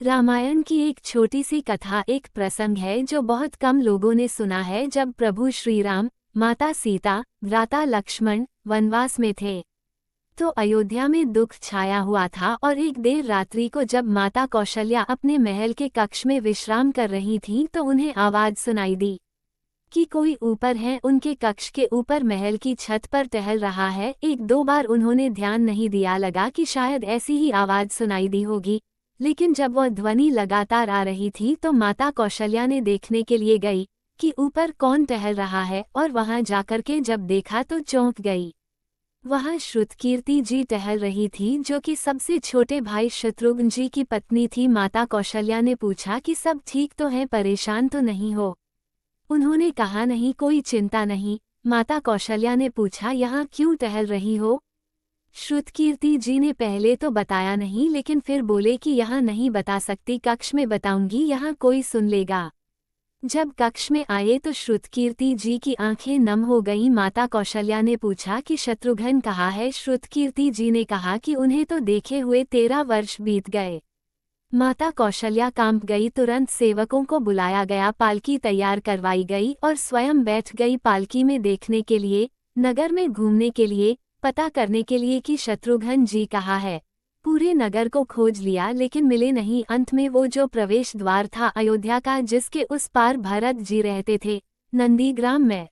रामायण की एक छोटी सी कथा एक प्रसंग है जो बहुत कम लोगों ने सुना है। जब प्रभु श्री राम, माता सीता, भ्राता लक्ष्मण वनवास में थे तो अयोध्या में दुख छाया हुआ था। और एक देर रात्रि को जब माता कौशल्या अपने महल के कक्ष में विश्राम कर रही थीं तो उन्हें आवाज सुनाई दी कि कोई ऊपर है। उनके कक्ष के ऊपर महल की छत पर टहल रहा है। एक दो बार उन्होंने ध्यान नहीं दिया, लगा कि शायद ऐसी ही आवाज सुनाई दी होगी, लेकिन जब वह ध्वनि लगातार आ रही थी तो माता कौशल्या ने देखने के लिए गई कि ऊपर कौन टहल रहा है। और वहां जाकर के जब देखा तो चौंक गई। वहां श्रुतकीर्ति जी टहल रही थी, जो कि सबसे छोटे भाई शत्रुघ्न जी की पत्नी थी। माता कौशल्या ने पूछा कि सब ठीक तो है, परेशान तो नहीं हो? उन्होंने कहा नहीं, कोई चिंता नहीं। माता कौशल्या ने पूछा, यहाँ क्यों टहल रही हो? श्रुतकीर्ति जी ने पहले तो बताया नहीं, लेकिन फिर बोले कि यहाँ नहीं बता सकती, कक्ष में बताऊंगी, यहाँ कोई सुन लेगा। जब कक्ष में आए तो श्रुतकीर्ति जी की आंखें नम हो गईं। माता कौशल्या ने पूछा कि शत्रुघ्न कहाँ है? श्रुतकीर्ति जी ने कहा कि उन्हें तो देखे हुए 13 वर्ष बीत गए। माता कौशल्या कांप गई। तुरंत सेवकों को बुलाया गया, पालकी तैयार करवाई गई और स्वयं बैठ गई पालकी में, देखने के लिए, नगर में घूमने के लिए, पता करने के लिए कि शत्रुघ्न जी कहाँ है। पूरे नगर को खोज लिया लेकिन मिले नहीं। अंत में वो जो प्रवेश द्वार था अयोध्या का, जिसके उस पार भरत जी रहते थे, नंदीग्राम में,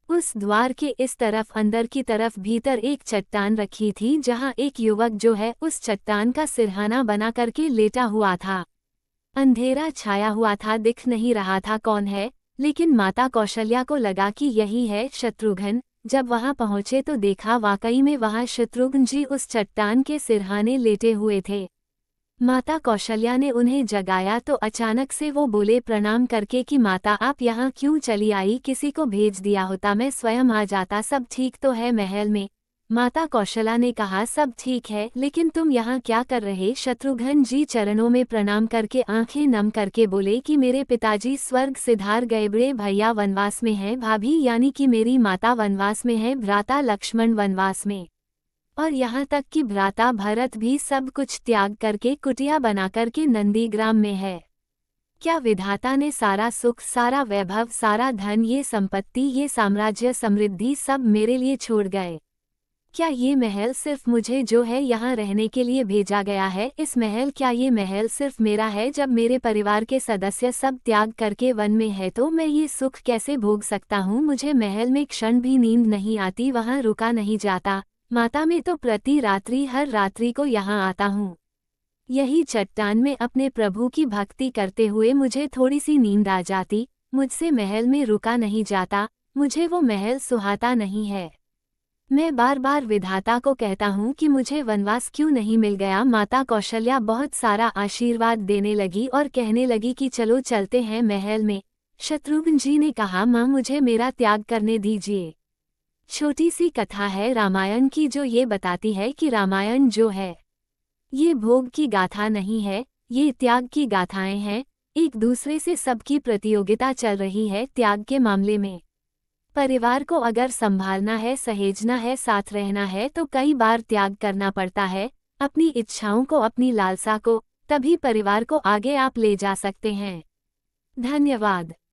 उस द्वार के इस तरफ अंदर की तरफ भीतर एक चट्टान रखी थी, जहां एक युवक जो है उस चट्टान का सिरहाना बना करके लेटा हुआ था। अंधेरा छाया हुआ था, दिख नहीं रहा था कौन है, लेकिन माता कौशल्या को लगा कि यही है शत्रुघ्न। जब वहां पहुंचे तो देखा वाकई में वहां शत्रुघ्न जी उस चट्टान के सिरहाने लेटे हुए थे। माता कौशल्या ने उन्हें जगाया तो अचानक से वो बोले प्रणाम करके कि माता आप यहाँ क्यों चली आई? किसी को भेज दिया होता, मैं स्वयं आ जाता। सब ठीक तो है महल में? माता कौशल्या ने कहा सब ठीक है, लेकिन तुम यहाँ क्या कर रहे? शत्रुघ्न जी चरणों में प्रणाम करके आंखें नम करके बोले कि मेरे पिताजी स्वर्ग सिधार गए, बड़े भैया वनवास में हैं, भाभी यानी कि मेरी माता वनवास में है, भ्राता लक्ष्मण वनवास में, और यहाँ तक कि भ्राता भरत भी सब कुछ त्याग करके कुटिया बना करके नंदीग्राम में है। क्या विधाता ने सारा सुख, सारा वैभव, सारा धन, ये संपत्ति, ये साम्राज्य, समृद्धि सब मेरे लिए छोड़ गए? क्या ये महल सिर्फ मुझे जो है यहाँ रहने के लिए भेजा गया है? क्या ये महल सिर्फ मेरा है? जब मेरे परिवार के सदस्य सब त्याग करके वन में है तो मैं ये सुख कैसे भोग सकता हूँ? मुझे महल में क्षण भी नींद नहीं आती, वहाँ रुका नहीं जाता। माता में तो प्रति रात्रि हर रात्रि को यहाँ आता हूँ। यही चट्टान में अपने प्रभु की भक्ति करते हुए मुझे थोड़ी सी नींद आ जाती। मुझसे महल में रुका नहीं जाता, मुझे वो महल सुहाता नहीं है। मैं बार बार विधाता को कहता हूँ कि मुझे वनवास क्यों नहीं मिल गया। माता कौशल्या बहुत सारा आशीर्वाद देने लगी और कहने लगी कि चलो चलते हैं महल में। शत्रुघ्न जी ने कहा माँ मुझे मेरा त्याग करने दीजिए। छोटी सी कथा है रामायण की जो ये बताती है कि रामायण जो है ये भोग की गाथा नहीं है, ये त्याग की गाथाएं हैं। एक दूसरे से सबकी प्रतियोगिता चल रही है त्याग के मामले में। परिवार को अगर संभालना है, सहेजना है, साथ रहना है तो कई बार त्याग करना पड़ता है, अपनी इच्छाओं को, अपनी लालसा को, तभी परिवार को आगे आप ले जा सकते हैं। धन्यवाद।